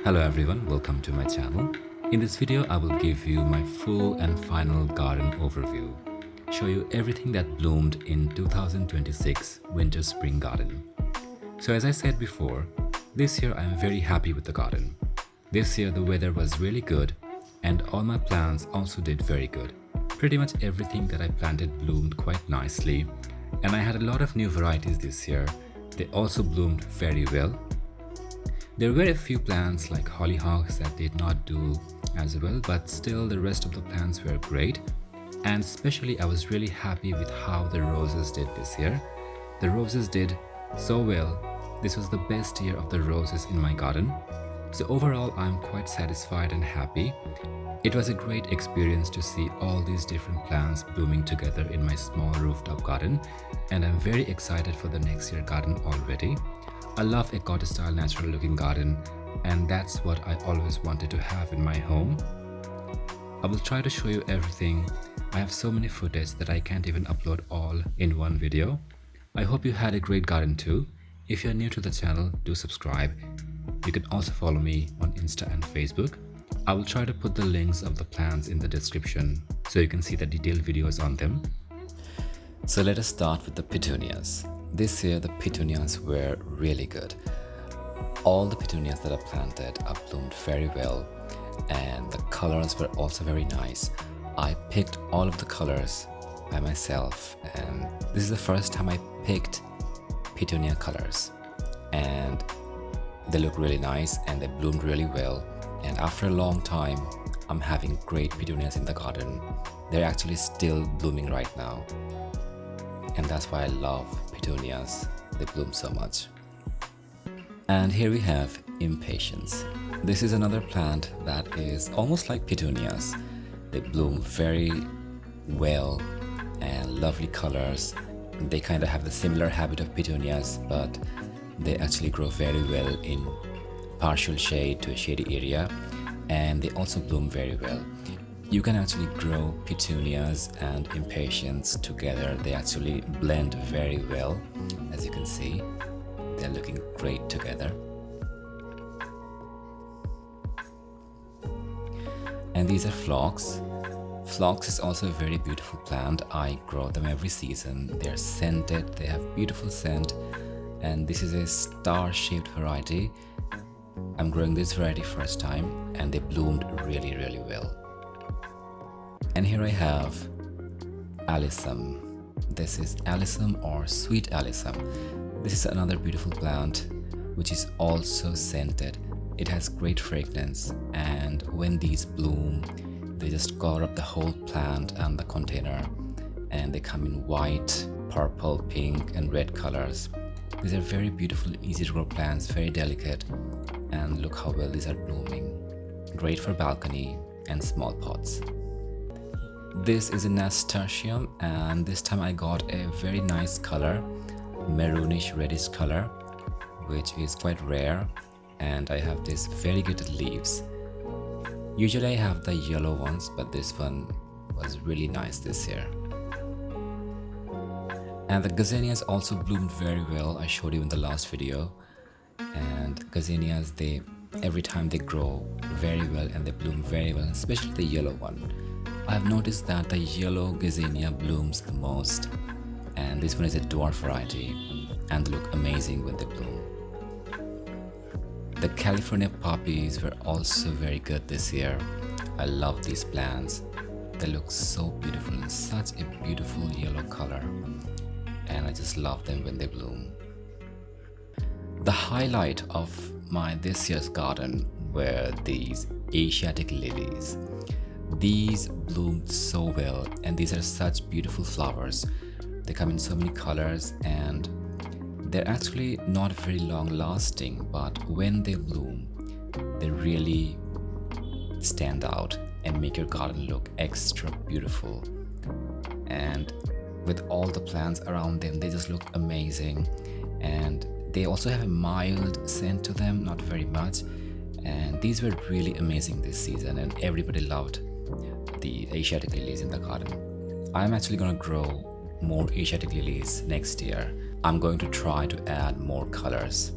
Hello everyone, welcome to my channel. In this video, I will give you my full and final garden overview. Show you everything that bloomed in 2026 Winter Spring Garden. So as I said before, this year I am very happy with the garden. This year the weather was really good and all my plants also did very good. Pretty much everything that I planted bloomed quite nicely, and I had a lot of new varieties this year. They also bloomed very well. There were a few plants like hollyhocks that did not do as well, but still the rest of the plants were great. And especially I was really happy with how the roses did this year. The roses did so well. This was the best year of the roses in my garden. So overall I'm quite satisfied and happy. It was a great experience to see all these different plants blooming together in my small rooftop garden, and I'm very excited for the next year garden already. I love a cottage style natural looking garden, and that's what I always wanted to have in my home. I will try to show you everything. I have so many footage that I can't even upload all in one video. I hope you had a great garden too. If you're new to the channel, do subscribe. You can also follow me on Insta and Facebook. I will try to put the links of the plants in the description so you can see the detailed videos on them. So let us start with the petunias. This year the petunias were really good. All the petunias that I planted have bloomed very well, and the colors were also very nice. I picked all of the colors by myself, and this is the first time I picked petunia colors, and they look really nice and they bloomed really well. And after a long time I'm having great petunias in the garden. They're actually still blooming right now, and that's why I love petunias. They bloom so much. And here we have impatiens. This is another plant that is almost like petunias. They bloom very well and lovely colors. They kind of have the similar habit of petunias, but they actually grow very well in partial shade to a shady area, and they also bloom very well. You can actually grow petunias and impatiens together. They actually blend very well. As you can see, they're looking great together. And these are phlox. Phlox is also a very beautiful plant. I grow them every season. They're scented, they have beautiful scent, and this is a star-shaped variety. I'm growing this variety first time, and they bloomed really well. And here I have Alysum. This is Alysum or sweet Alysum. This is another beautiful plant which is also scented. It has great fragrance, and when these bloom, they just cover up the whole plant and the container, and they come in white, purple, pink and red colors. These are very beautiful, easy to grow plants, very delicate, and look how well these are blooming. Great for balcony and small pots. This is a nasturtium, and this time I got a very nice color, maroonish reddish color, which is quite rare, and I have these very good leaves. Usually I have the yellow ones, but this one was really nice this year. And the gazanias also bloomed very well. I showed you in the last video. And gazanias, every time they grow very well and they bloom very well, especially the yellow one. I've noticed that the yellow gazania blooms the most, and this one is a dwarf variety, and they look amazing when they bloom. The California poppies were also very good this year. I love these plants. They look so beautiful in such a beautiful yellow color, and I just love them when they bloom. The highlight of my this year's garden were these Asiatic lilies. These bloomed so well, and these are such beautiful flowers. They come in so many colors, and they're actually not very long lasting, but when they bloom, they really stand out and make your garden look extra beautiful. And with all the plants around them, they just look amazing, and they also have a mild scent to them, not very much. And these were really amazing this season, and everybody loved the Asiatic lilies in the garden. I'm actually gonna grow more Asiatic lilies next year. I'm going to try to add more colors.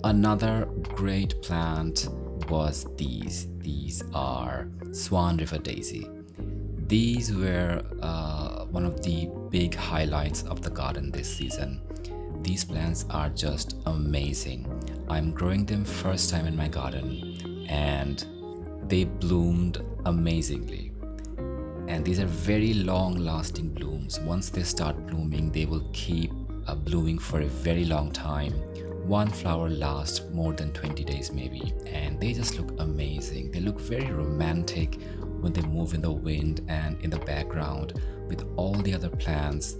Another great plant was these. These are Swan River Daisy. These were one of the big highlights of the garden this season. These plants are just amazing. I'm growing them first time in my garden and they bloomed amazingly. And these are very long lasting blooms. Once they start blooming, they will keep blooming for a very long time. One flower lasts more than 20 days maybe, and they just look amazing. They look very romantic when they move in the wind and in the background with all the other plants.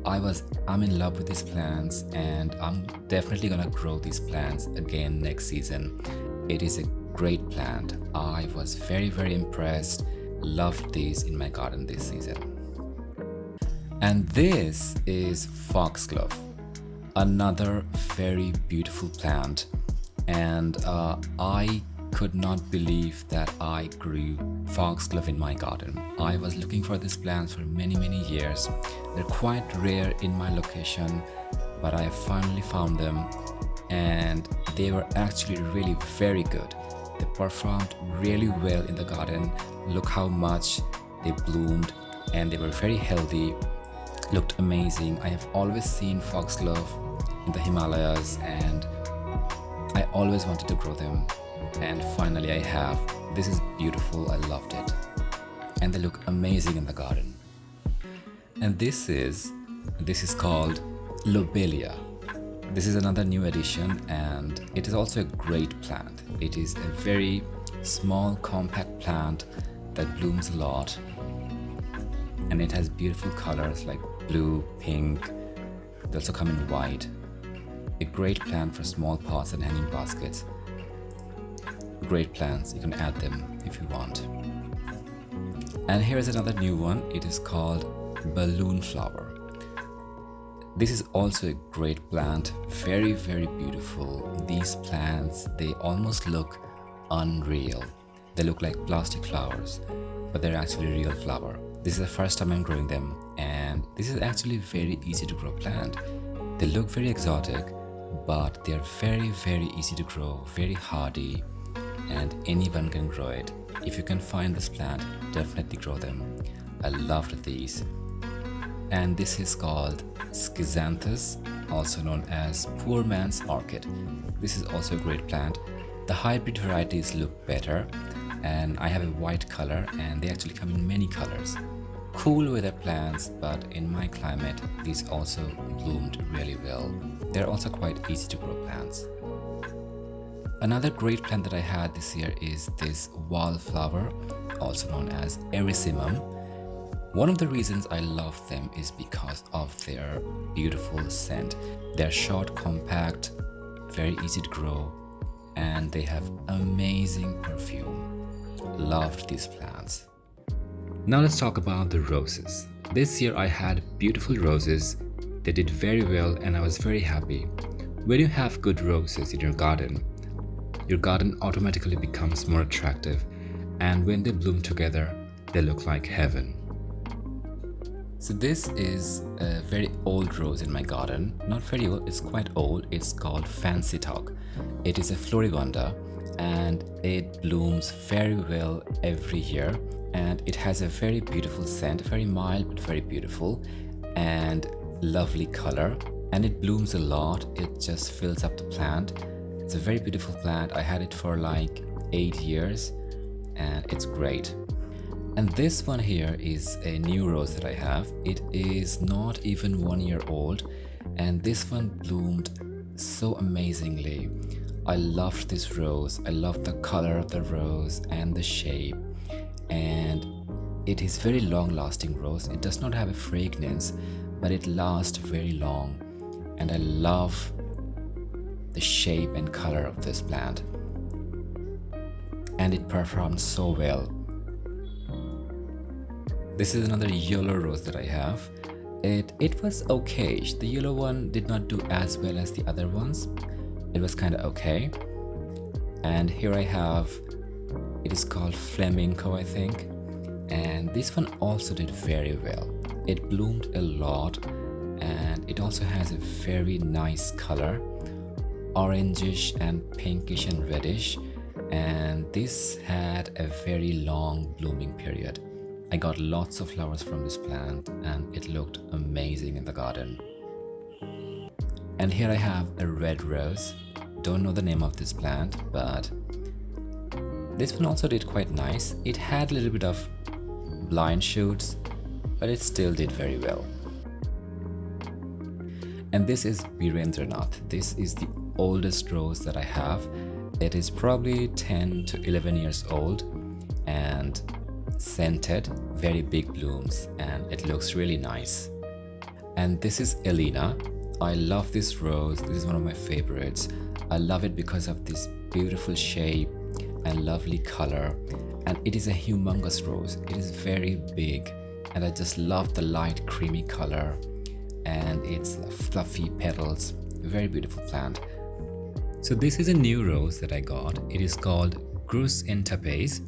I'm in love with these plants and I'm definitely gonna grow these plants again next season. It is a great plant. I was very impressed. Loved these in my garden this season. And this is foxglove, another very beautiful plant. And I could not believe that I grew foxglove in my garden. I was looking for these plants for many years. They're quite rare in my location, but I finally found them and they were actually really very good. They performed really well in the garden. Look how much they bloomed and they were very healthy, looked amazing. I have always seen foxglove in the Himalayas and I always wanted to grow them, and finally I have. This is beautiful. I loved it and they look amazing in the garden. And this is called lobelia. This is another new addition and it is also a great plant. It is a very small compact plant that blooms a lot and it has beautiful colors like blue, pink. They also come in white. A great plant for small pots and hanging baskets. Great plants, you can add them if you want. And here is another new one. It is called balloon flower. This is also a great plant, very beautiful. These plants, they almost look unreal. They look like plastic flowers, but they're actually real flower. This is the first time I'm growing them and this is actually very easy to grow plant. They look very exotic, but they're very easy to grow, very hardy, and anyone can grow it. If you can find this plant, definitely grow them. I loved these. And this is called schizanthus, also known as poor man's orchid. This is also a great plant. The hybrid varieties look better and I have a white color and they actually come in many colors. Cool weather plants, but in my climate these also bloomed really well. They're also quite easy to grow plants. Another great plant that I had this year is this wallflower, also known as Alysum. One of the reasons I love them is because of their beautiful scent. They're short, compact, very easy to grow, and they have amazing perfume. Loved these plants. Now let's talk about the roses. This year I had beautiful roses. They did very well and I was very happy. When you have good roses in your garden automatically becomes more attractive, and when they bloom together, they look like heaven. So this is a very old rose in my garden. Not very old, it's quite old. It's called Fancy Talk. It is a floribunda and it blooms very well every year. And it has a very beautiful scent, very mild but very beautiful, and lovely color. And it blooms a lot. It just fills up the plant. It's a very beautiful plant. I had it for like 8 years and it's great. And this one here is a new rose that I have. It is not even 1 year old and this one bloomed so amazingly. I loved this rose. I loved the color of the rose and the shape, and it is very long lasting rose. It does not have a fragrance, but it lasts very long, and I love the shape and color of this plant, and it performed so well. This is another yellow rose that I have. It was okay. The yellow one did not do as well as the other ones. It was kind of okay. And here I have, it is called flamenco, I think, and this one also did very well. It bloomed a lot and it also has a very nice color. orangish and pinkish and reddish, and this had a very long blooming period. I got lots of flowers from this plant and it looked amazing in the garden. And here I have a red rose. Don't know the name of this plant, but this one also did quite nice. It had a little bit of blind shoots, but it still did very well. And this is Virendranath. This is the oldest rose that I have. It is probably 10 to 11 years old and scented, very big blooms, and it looks really nice. And this is Elena. I love this rose. This is one of my favorites. I love it because of this beautiful shape and lovely color, and it is a humongous rose. It is very big, and I just love the light creamy color and its fluffy petals. Very beautiful plant. So this is a new rose that I got. It is called Grus Entapes.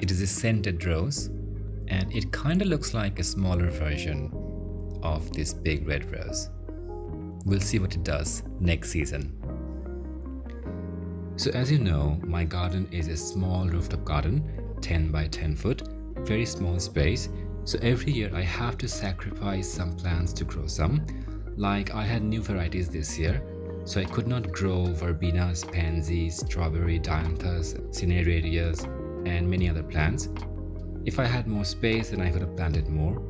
It is a scented rose, and it kind of looks like a smaller version of this big red rose. We'll see what it does next season. So as you know, my garden is a small rooftop garden, 10 by 10 foot, very small space. So every year I have to sacrifice some plants to grow some. Like I had new varieties this year, so I could not grow verbenas, pansies, strawberry, dianthus, cinerarias, and many other plants. If I had more space, then I could have planted more.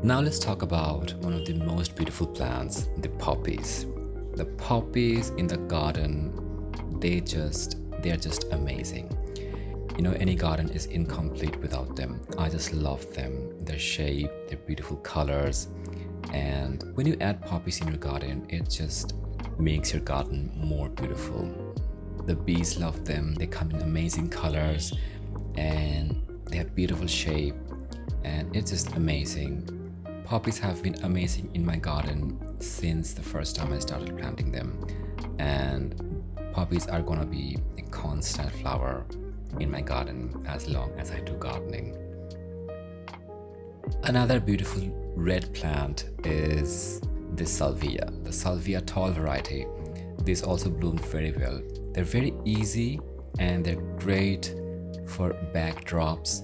Now let's talk about one of the most beautiful plants, the poppies. The poppies in the garden, they are just amazing. You know, any garden is incomplete without them. I just love them, their shape, their beautiful colors. And when you add poppies in your garden, it just makes your garden more beautiful. The bees love them. They come in amazing colors and they have beautiful shape, and it's just amazing. Poppies have been amazing in my garden since the first time I started planting them, and poppies are gonna be a constant flower in my garden as long as I do gardening. Another beautiful red plant is the salvia tall variety. This also bloomed very well. They're very easy and they're great for backdrops,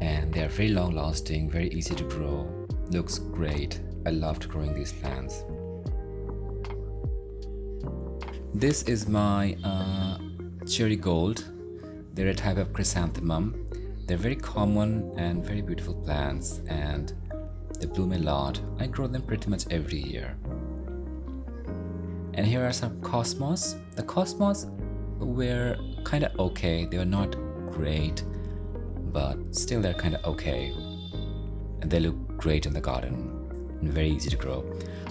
and they're very long lasting, very easy to grow. Looks great. I loved growing these plants. This is my cherry gold. They're a type of chrysanthemum. They're very common and very beautiful plants, and they bloom a lot. I grow them pretty much every year. And here are some cosmos. The cosmos were kind of okay. They were not great, but still they're kind of okay. And they look great in the garden and very easy to grow.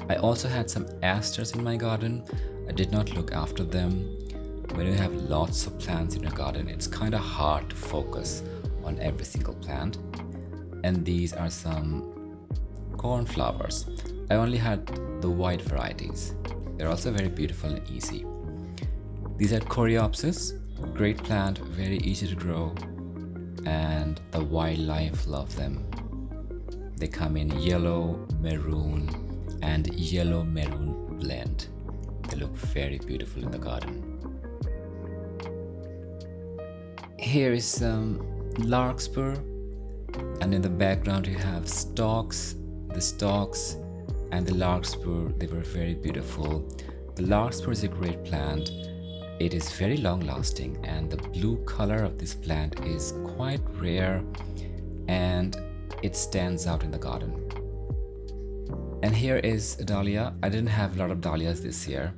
I also had some asters in my garden. I did not look after them. When you have lots of plants in your garden, it's kind of hard to focus on every single plant. And these are some cornflowers. I only had the white varieties. They're also very beautiful and easy. These are coreopsis, great plant, very easy to grow, and the wildlife love them. They come in yellow, maroon, and yellow-maroon blend. They look very beautiful in the garden. Here is some larkspur, and in the background you have stalks. The stalks and the larkspur, they were very beautiful. The larkspur is a great plant. It is very long lasting, and the blue color of this plant is quite rare, and it stands out in the garden. And here is a dahlia. I didn't have a lot of dahlias this year,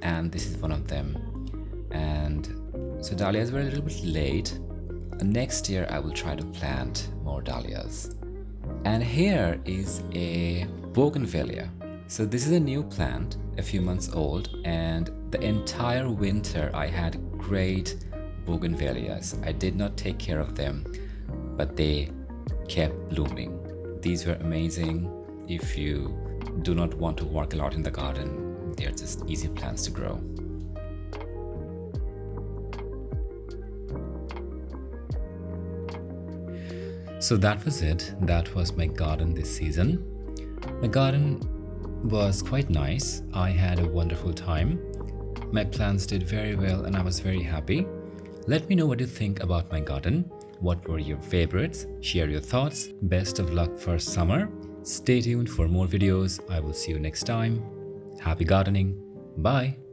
and this is one of them. And so dahlias were a little bit late. Next year I will try to plant more dahlias. And here is a bougainvillea. So this is a new plant, a few months old, and the entire winter I had great bougainvilleas. I did not take care of them, but they kept blooming. These were amazing. If you do not want to work a lot in the garden, they're just easy plants to grow. So that was it. That was my garden this season. My garden was quite nice. I had a wonderful time. My plants did very well and I was very happy. Let me know what you think about my garden. What were your favorites? Share your thoughts. Best of luck for summer. Stay tuned for more videos. I will see you next time. Happy gardening. Bye.